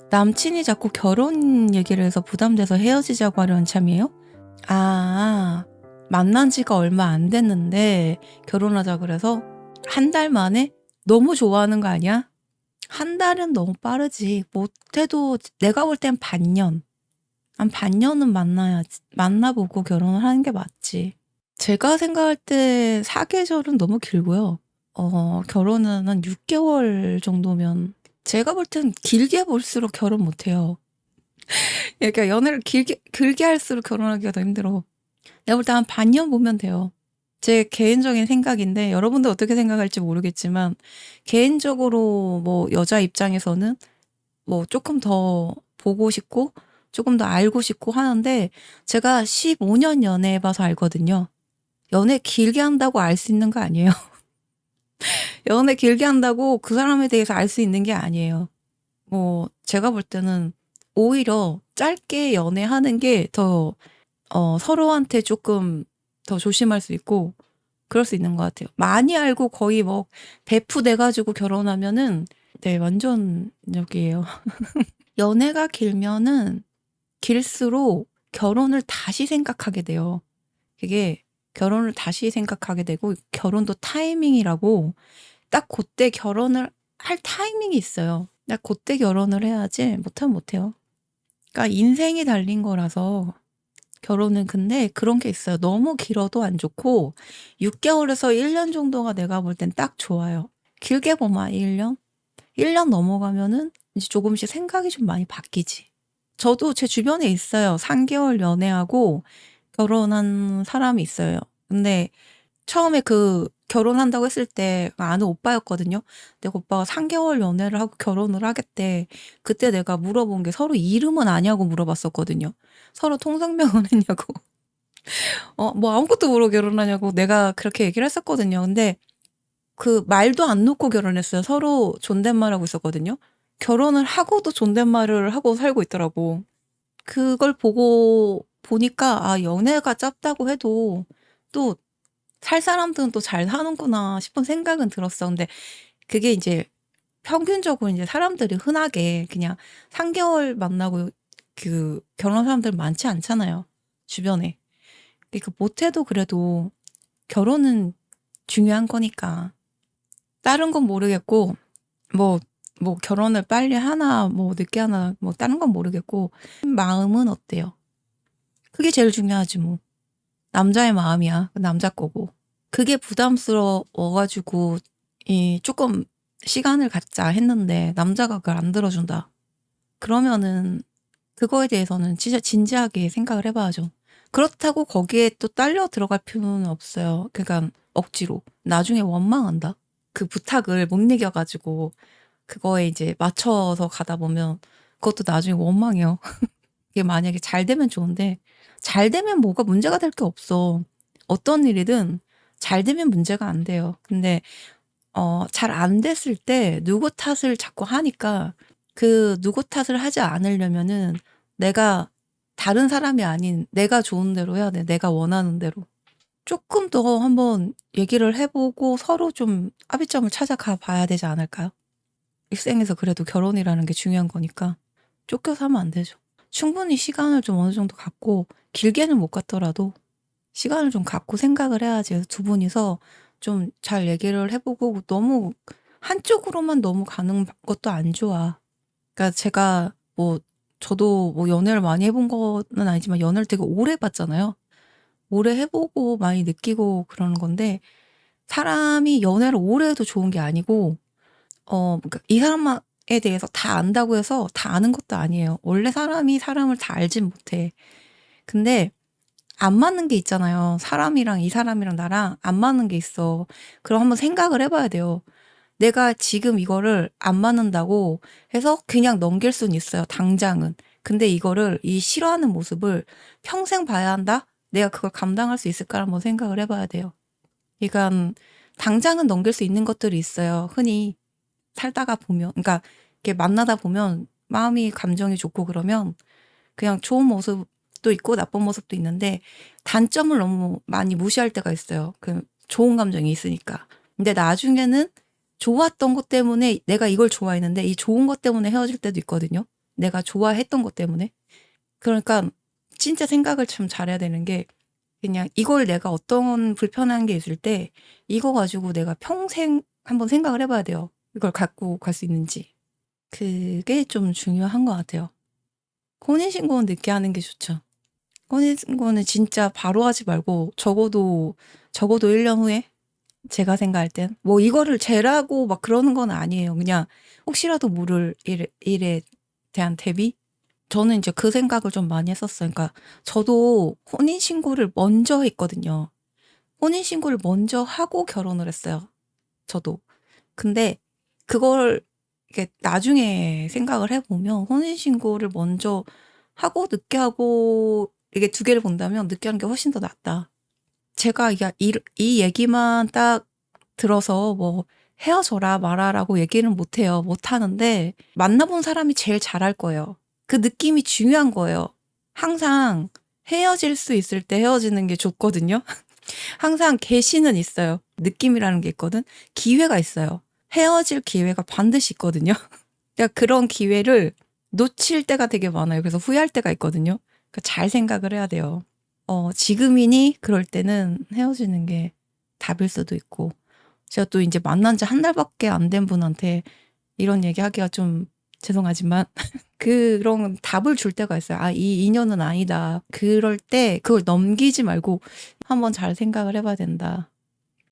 남친이 자꾸 결혼 얘기를 해서 부담돼서 헤어지자고 하려는 참이에요? 아, 만난 지가 얼마 안 됐는데 결혼하자 그래서 한 달 만에? 너무 좋아하는 거 아니야? 한 달은 너무 빠르지. 못해도 내가 볼 땐 반년. 한 반년은 만나보고 결혼을 하는 게 맞지. 제가 생각할 때 사계절은 너무 길고요. 결혼은 한 6개월 정도면 제가 볼 땐 길게 볼수록 결혼 못해요. 그러니까 연애를 길게 할수록 결혼하기가 더 힘들어. 내가 볼 때 한 반년 보면 돼요. 제 개인적인 생각인데 여러분들 어떻게 생각할지 모르겠지만 개인적으로 뭐 여자 입장에서는 뭐 조금 더 보고 싶고 조금 더 알고 싶고 하는데 제가 15년 연애해봐서 알거든요. 연애 길게 한다고 알 수 있는 거 아니에요. 연애 길게 한다고 그 사람에 대해서 알 수 있는 게 아니에요. 뭐 제가 볼 때는 오히려 짧게 연애하는 게 더 서로한테 조금 더 조심할 수 있고 그럴 수 있는 것 같아요. 많이 알고 거의 뭐 베프 돼가지고 결혼하면은 네, 완전 여기에요. 연애가 길면은 길수록 결혼을 다시 생각하게 돼요. 그게 결혼을 다시 생각하게 되고 결혼도 타이밍이라고 딱 그때 결혼을 할 타이밍이 있어요. 딱 그때 결혼을 해야지 못하면 못해요. 그러니까 인생이 달린 거라서 결혼은 근데 그런 게 있어요. 너무 길어도 안 좋고 6개월에서 1년 정도가 내가 볼 땐 딱 좋아요. 길게 보면 1년? 1년 넘어가면은 이제 조금씩 생각이 좀 많이 바뀌지. 저도 제 주변에 있어요. 3개월 연애하고 결혼한 사람이 있어요. 근데 처음에 그 결혼한다고 했을 때 아는 오빠였거든요. 근데 그 오빠가 3개월 연애를 하고 결혼을 하겠대. 그때 내가 물어본 게 서로 이름은 아냐고 물어봤었거든요. 서로 통성명은 했냐고. 뭐 아무것도 모르고 결혼하냐고 내가 그렇게 얘기를 했었거든요. 근데 그 말도 안 놓고 결혼했어요. 서로 존댓말하고 있었거든요. 결혼을 하고도 존댓말을 하고 살고 있더라고. 그걸 보고 보니까 아, 연애가 짧다고 해도 또 살 사람들은 또 잘 사는구나 싶은 생각은 들었어. 근데 그게 이제 평균적으로 이제 사람들이 흔하게 그냥 3개월 만나고 그 결혼한 사람들 많지 않잖아요. 주변에. 그러니까 못해도 그래도 결혼은 중요한 거니까. 다른 건 모르겠고, 뭐, 뭐 결혼을 빨리 하나, 뭐 늦게 하나, 뭐 다른 건 모르겠고, 마음은 어때요? 그게 제일 중요하지 뭐. 남자의 마음이야. 남자 거고. 그게 부담스러워가지고, 조금 시간을 갖자 했는데, 남자가 그걸 안 들어준다. 그러면은, 그거에 대해서는 진짜 진지하게 생각을 해봐야죠. 그렇다고 거기에 또 딸려 들어갈 필요는 없어요. 그러니까 억지로. 나중에 원망한다. 그 부탁을 못 이겨가지고, 그거에 이제 맞춰서 가다 보면, 그것도 나중에 원망해요. 이게 만약에 잘 되면 좋은데, 잘 되면 뭐가 문제가 될 게 없어. 어떤 일이든 잘 되면 문제가 안 돼요. 근데, 잘 안 됐을 때 누구 탓을 자꾸 하니까 그 누구 탓을 하지 않으려면은 내가 다른 사람이 아닌 내가 좋은 대로 해야 돼. 내가 원하는 대로. 조금 더 한번 얘기를 해보고 서로 좀 합의점을 찾아가 봐야 되지 않을까요? 일생에서 그래도 결혼이라는 게 중요한 거니까 쫓겨서 하면 안 되죠. 충분히 시간을 좀 어느 정도 갖고 길게는 못 갔더라도 시간을 좀 갖고 생각을 해야지. 그래서 두 분이서 좀 잘 얘기를 해보고 너무 한쪽으로만 너무 가는 것도 안 좋아. 그러니까 제가 뭐 저도 뭐 연애를 많이 해본 거는 아니지만 연애를 되게 오래 봤잖아요. 오래 해보고 많이 느끼고 그러는 건데 사람이 연애를 오래 해도 좋은 게 아니고 그러니까 이 사람에 대해서 다 안다고 해서 다 아는 것도 아니에요. 원래 사람이 사람을 다 알진 못해. 근데 안 맞는 게 있잖아요. 사람이랑 이 사람이랑 나랑 안 맞는 게 있어. 그럼 한번 생각을 해봐야 돼요. 내가 지금 이거를 안 맞는다고 해서 그냥 넘길 수는 있어요. 당장은. 근데 이거를 이 싫어하는 모습을 평생 봐야 한다? 내가 그걸 감당할 수 있을까 한번 생각을 해봐야 돼요. 그러니까 당장은 넘길 수 있는 것들이 있어요. 흔히 살다가 보면, 그러니까 이렇게 만나다 보면 마음이 감정이 좋고 그러면 그냥 좋은 모습도 있고 나쁜 모습도 있는데 단점을 너무 많이 무시할 때가 있어요. 그 좋은 감정이 있으니까. 근데 나중에는 좋았던 것 때문에 내가 이걸 좋아했는데 이 좋은 것 때문에 헤어질 때도 있거든요. 내가 좋아했던 것 때문에. 그러니까 진짜 생각을 참 잘해야 되는 게 그냥 이걸 내가 어떤 불편한 게 있을 때 이거 가지고 내가 평생 한번 생각을 해봐야 돼요. 이걸 갖고 갈 수 있는지. 그게 좀 중요한 것 같아요. 혼인신고는 늦게 하는 게 좋죠. 혼인신고는 진짜 바로 하지 말고 적어도 1년 후에 제가 생각할 땐 뭐 이거를 죄라고 막 그러는 건 아니에요. 그냥 혹시라도 모를 일에 대한 대비? 저는 이제 그 생각을 좀 많이 했었어요. 그러니까 저도 혼인신고를 먼저 했거든요. 혼인신고를 먼저 하고 결혼을 했어요. 저도. 근데 그걸 이렇게 나중에 생각을 해보면 혼인신고를 먼저 하고 늦게 하고 이게 두 개를 본다면 늦게 하는 게 훨씬 더 낫다. 제가 이 얘기만 딱 들어서 뭐 헤어져라 말아라고 얘기는 못해요. 못하는데 만나본 사람이 제일 잘할 거예요. 그 느낌이 중요한 거예요. 항상 헤어질 수 있을 때 헤어지는 게 좋거든요. 항상 계시는 있어요. 느낌이라는 게 있거든. 기회가 있어요. 헤어질 기회가 반드시 있거든요. 그러니까 그런 기회를 놓칠 때가 되게 많아요. 그래서 후회할 때가 있거든요. 그러니까 잘 생각을 해야 돼요. 지금이니 그럴 때는 헤어지는 게 답일 수도 있고. 제가 또 이제 만난 지 한 달밖에 안 된 분한테 이런 얘기하기가 좀 죄송하지만 그런 답을 줄 때가 있어요. 아, 이 인연은 아니다. 그럴 때 그걸 넘기지 말고 한번 잘 생각을 해봐야 된다.